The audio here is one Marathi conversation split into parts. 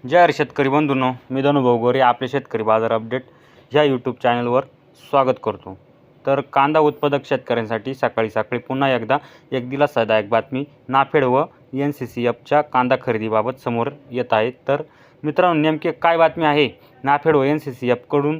जय हरी शेतकरी बंधूंनो, मी धनुभाऊ गोरे आपले शेतकरी बाजार अपडेट ह्या यूट्यूब चॅनलवर स्वागत करतो। तर कांदा उत्पादक शेतकऱ्यांसाठी सकाळी सकाळी पुन्हा एकदा एक दिलासादायक बातमी नाफेड व NCCFच्या कांदा खरेदीबाबत समोर येत आहे। तर मित्रांनो, नेमके काय बातमी आहे? नाफेड व NCCFकडून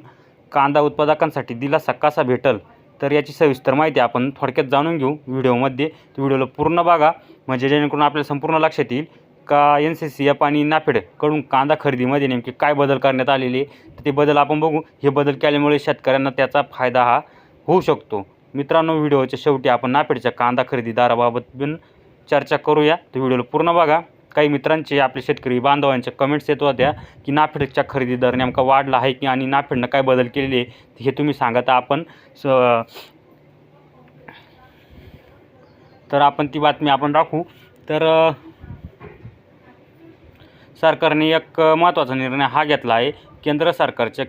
कांदा उत्पादकांसाठी दिलासा कसा भेटल, तर याची सविस्तर माहिती आपण थोडक्यात जाणून घेऊ व्हिडिओमध्ये। व्हिडिओला पूर्ण बघा, म्हणजे जेणेकरून आपल्याला संपूर्ण लक्षात येईल का NCCF आणि नाफेडकडून कांदा खरेदीमध्ये नेमके काय बदल करण्यात आलेले, तर ते बदल आपण बघू। हे बदल केल्यामुळे शेतकऱ्यांना त्याचा फायदा हा होऊ शकतो। मित्रांनो, व्हिडिओच्या शेवटी आपण नाफेडच्या कांदा खरेदीदाराबाबत पण चर्चा करूया, तर व्हिडिओला पूर्ण बघा। काही मित्रांचे आपले शेतकरी बांधवांचे कमेंट्स येत होत्या की नाफेडच्या खरेदी दर नेमका वाढला आहे की आणि नाफेडनं काय बदल केलेले हे तुम्ही सांगा, तर आपण ती बातमी आपण राखू। तर सरकारने एक महत्त्वाचा निर्णय हा घेतला आहे। केंद्र सरकारच्या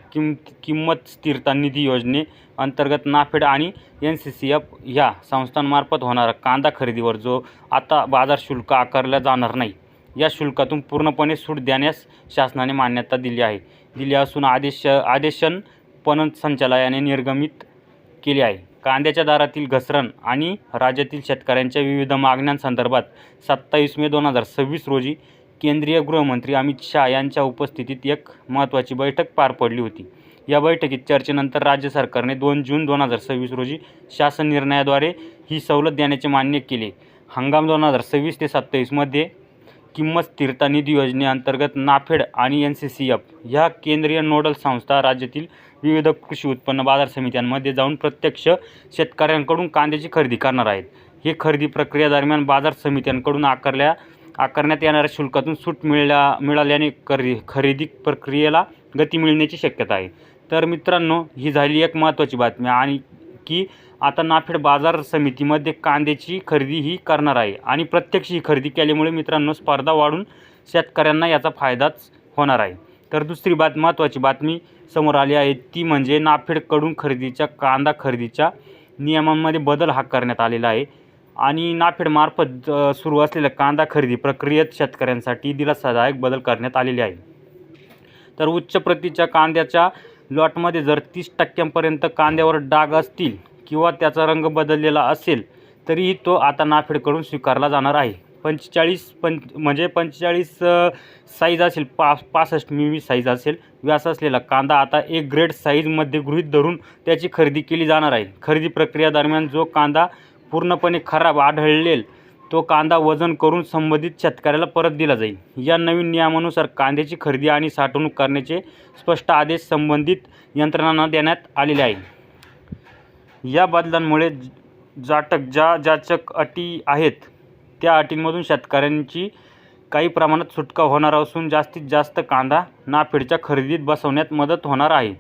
किंमत स्थिरता निधी योजनेअंतर्गत नाफेड आणि NCCF ह्या संस्थांमार्फत होणारा कांदा खरेदीवर जो आता बाजार शुल्क आकारला जाणार नाही, या शुल्कातून पूर्णपणे सूट देण्यास शासनाने मान्यता दिली असून आदेशन पणन संचालनालयाने निर्गमित केले आहे। कांद्याच्या दरातील घसरण आणि राज्यातील शेतकऱ्यांच्या विविध मागण्यांसंदर्भात 27 मे 2026 रोजी केंद्रीय गृहमंत्री अमित शाह यांच्या उपस्थितीत एक महत्त्वाची बैठक पार पडली होती। या बैठकीत चर्चेनंतर राज्य सरकारने 2 जून 2026 रोजी शासन निर्णयाद्वारे ही सवलत देण्याचे मान्य केले। हंगाम 2026 ते 27 मध्ये किंमत स्थिरता निधी योजनेअंतर्गत नाफेड आणि NCCF ह्या केंद्रीय नोडल संस्था राज्यातील विविध कृषी उत्पन्न बाजार समित्यांमध्ये जाऊन प्रत्यक्ष शेतकऱ्यांकडून कांद्याची खरेदी करणार आहेत। हे खरेदी प्रक्रियेदरम्यान बाजार समित्यांकडून आकारण्यात येणाऱ्या शुल्कातून सूट मिळाल्याने खरेदी प्रक्रियेला गती मिळण्याची शक्यता आहे। तर मित्रांनो, ही झाली एक महत्त्वाची बातमी आणि की आता नाफेड बाजार समितीमध्ये कांद्याची खरेदी ही करणार आहे आणि प्रत्यक्ष ही खरेदी केल्यामुळे मित्रांनो स्पर्धा वाढून शेतकऱ्यांना याचा फायदाच होणार आहे। तर दुसरी महत्त्वाची बातमी समोर आली आहे, ती म्हणजे नाफेडकडून कांदा खरेदीच्या नियमांमध्ये बदल हा करण्यात आलेला आहे आणि नाफेडमार्फत सुरू असलेल्या कांदा खरेदी प्रक्रियेत शेतकऱ्यांसाठी दिलासादायक बदल करण्यात आलेले आहे। तर उच्च प्रतीच्या कांद्याच्या लॉटमध्ये जर 30% कांद्यावर डाग असतील किंवा त्याचा रंग बदललेला असेल तरीही तो आता नाफेडकडून स्वीकारला जाणार आहे। 45 साईज असेल, 65 मिमी साईज असेल व्यास असलेला कांदा आता A ग्रेड साईजमध्ये गृहीत धरून त्याची खरेदी केली जाणार आहे। खरेदी प्रक्रियेदरम्यान जो कांदा पूर्णपणे खराब आढळेल तो कांदा वजन करून संबंधित शेतकऱ्याला परत दिला जाईल। या नवीन नियमानुसार कांद्याची खरेदी आणि साठवणूक करण्याचे स्पष्ट आदेश संबंधित यंत्रणांना देण्यात आलेले आहे। या बदलांमुळे जाचक अटी आहेत त्या अटींमधून शेतकऱ्यांची काही प्रमाणात सुटका होणार असून जास्तीत जास्त कांदा नाफेडच्या खरेदीत बसवण्यात मदत होणार आहे।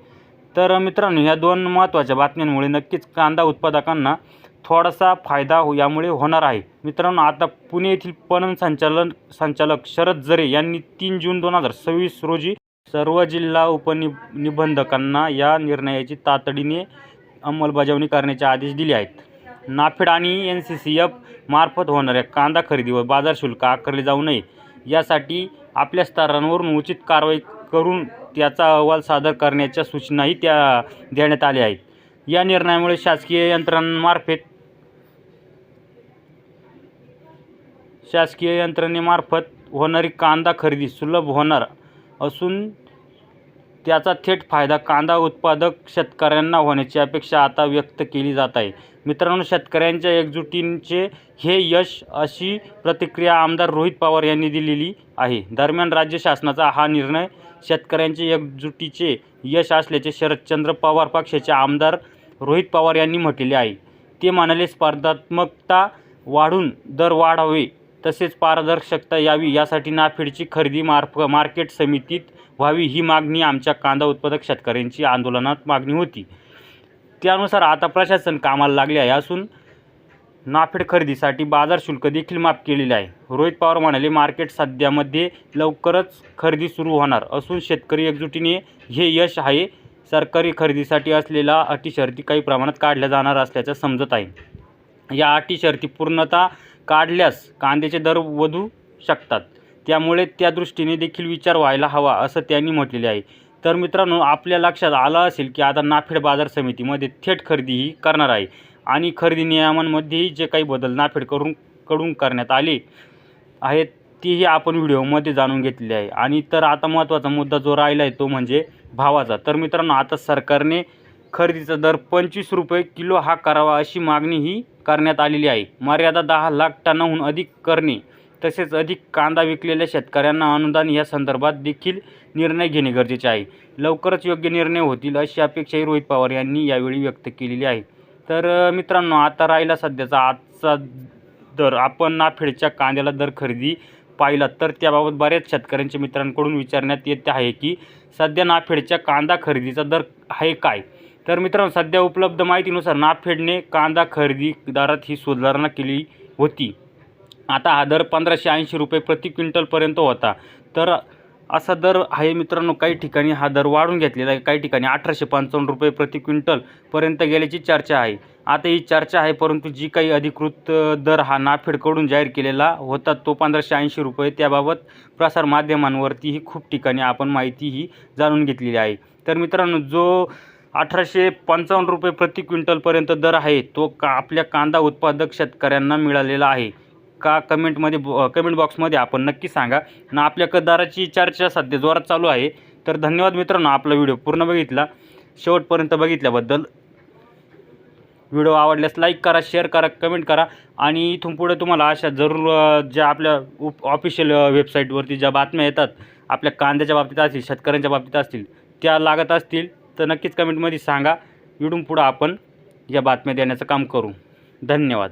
तर मित्रांनो, या दोन महत्त्वाच्या बातम्यांमुळे नक्कीच कांदा उत्पादकांना थोडासा फायदा यामुळे होणार आहे। मित्रांनो, आता पुणे येथील पणन संचालक शरद जरे यांनी 3 जून 2026 रोजी सर्व जिल्हा उपनिबंधकांना या निर्णयाची तातडीने अंमलबजावणी करण्याचे आदेश दिले आहेत। नाफेड आणि NCCF मार्फत होणाऱ्या कांदा खरेदीवर बाजार शुल्क आकारले जाऊ नये यासाठी आपल्या स्तरांवरून उचित कारवाई करून त्याचा अहवाल सादर करण्याच्या सूचनाही देण्यात आल्या आहेत। या निर्णयामुळे शासकीय यंत्रणेमार्फत होणारी कांदा खरेदी सुलभ होणार असून त्याचा थेट फायदा कांदा उत्पादक शेतकऱ्यांना होण्याची अपेक्षा आता व्यक्त केली जात आहे। मित्रांनो, शेतकऱ्यांच्या एकजुटीचे हे यश अशी प्रतिक्रिया आमदार रोहित पवार यांनी दिलेली आहे। दरम्यान राज्य शासनाचा हा निर्णय शेतकऱ्यांच्या एकजुटीचे यश असल्याचे शरदचंद्र पवार पक्षाचे आमदार रोहित पवार यांनी म्हटलेले आहे। ते म्हणाले, स्पर्धात्मकता वाढून दर वाढावे तसेच पारदर्शकता यावी यासाठी नाफेडची खरेदी मार्केट समितीत व्हावी ही मागणी आमच्या कांदा उत्पादक शेतकऱ्यांची आंदोलनात मागणी होती। त्यानुसार आता प्रशासन कामाला लागले आहे असून नाफेड खरेदीसाठी बाजार शुल्क देखील माफ केलेले आहे। रोहित पवार म्हणाले, मार्केट सध्यामध्ये लवकरच खरेदी सुरू होणार असून शेतकरी एकजुटीने हे यश आहे। सरकारी खरेदीसाठी असलेल्या अटी शर्ती काही प्रमाणात काढल्या जाणार असल्याचे समजत आहे। या अटी शर्ती पूर्णतः काढल्यास कांद्याचे दर वधू शकतात। त्यामुळे त्या दृष्टीने देखील विचार व्हायला हवा असं त्यांनी म्हटलेले आहे. तर मित्रांनो, आपल्या लक्षात आलं असेल की आता नाफेड बाजार समितीमध्ये थेट खरेदीही करणार आहे आणि खरेदी नियमांमध्येही जे काही बदल नाफेड कडून करण्यात आले आहेत तेही आपण व्हिडिओमध्ये जाणून घेतलेले आहे. आणि तर आता महत्त्वाचा मुद्दा जो राहिला आहे तो म्हणजे भावाचा. तर मित्रांनो, आता सरकारने खरेदीचा दर 25 रुपये किलो हा करावा अशी मागणीही करण्यात आलेली आहे. मर्यादा 10 लाख टनाहून अधिक करणे तसेच अधिक कांदा विकलेल्या शेतकऱ्यांना अनुदान या संदर्भात देखील निर्णय घेणे गरजेचे आहे. लवकरच योग्य निर्णय होतील अशी अपेक्षाही रोहित पवार यांनी यावेळी व्यक्त केलेली आहे. तर मित्रांनो, आता राहिला सध्याचा आजचा दर. आपण नाफेडच्या कांद्याला दर खरेदी पाहिला तर त्याबाबत बऱ्याच शेतकऱ्यांच्या मित्रांकडून विचारण्यात येत आहे की सध्या नाफेडच्या कांदा खरेदीचा दर आहे काय. तर मित्रांनो, सध्या उपलब्ध माहितीनुसार नाफेडने कांदा खरेदी दरात ही सुधारणा केली होती. आता हा दर 1580 रुपये प्रति क्विंटलपर्यंत होता. तर असा दर आहे मित्रांनो. काही ठिकाणी हा दर वाढून घेतलेला आहे, काही ठिकाणी 1855 रुपये प्रति क्विंटलपर्यंत गेल्याची चर्चा आहे. आता ही चर्चा आहे, परंतु जी काही अधिकृत दर हा नाफेडकडून जाहीर केलेला होता तो 1580 रुपये. त्याबाबत प्रसारमाध्यमांवरतीही खूप ठिकाणी आपण माहितीही जाणून घेतलेली आहे. तर मित्रांनो, जो 1855 रुपये प्रति क्विंटलपर्यंत दर आहे तो आपल्या कांदा उत्पादक शेतकऱ्यांना मिळालेला आहे का कमेंट बॉक्समध्ये आपण नक्की सांगा. ना आपल्या दराची चर्चा सध्या जोरात चालू आहे. तर धन्यवाद मित्रांनो, आपला व्हिडिओ पूर्ण बघितला, शेवटपर्यंत बघितल्याबद्दल. व्हिडिओ आवडल्यास लाईक करा, शेअर करा, कमेंट करा आणि इथून पुढे तुम्हाला अशा जरूर ज्या आपल्या ऑफिशियल वेबसाईटवरती ज्या बातम्या येतात आपल्या कांद्याच्या बाबतीत असतील, शेतकऱ्यांच्या बाबतीत असतील, त्या लागत असतील तर नक्कीच कमेंटमध्ये सांगा. इथून पुढं आपण या बातम्या देण्याचं काम करू. धन्यवाद.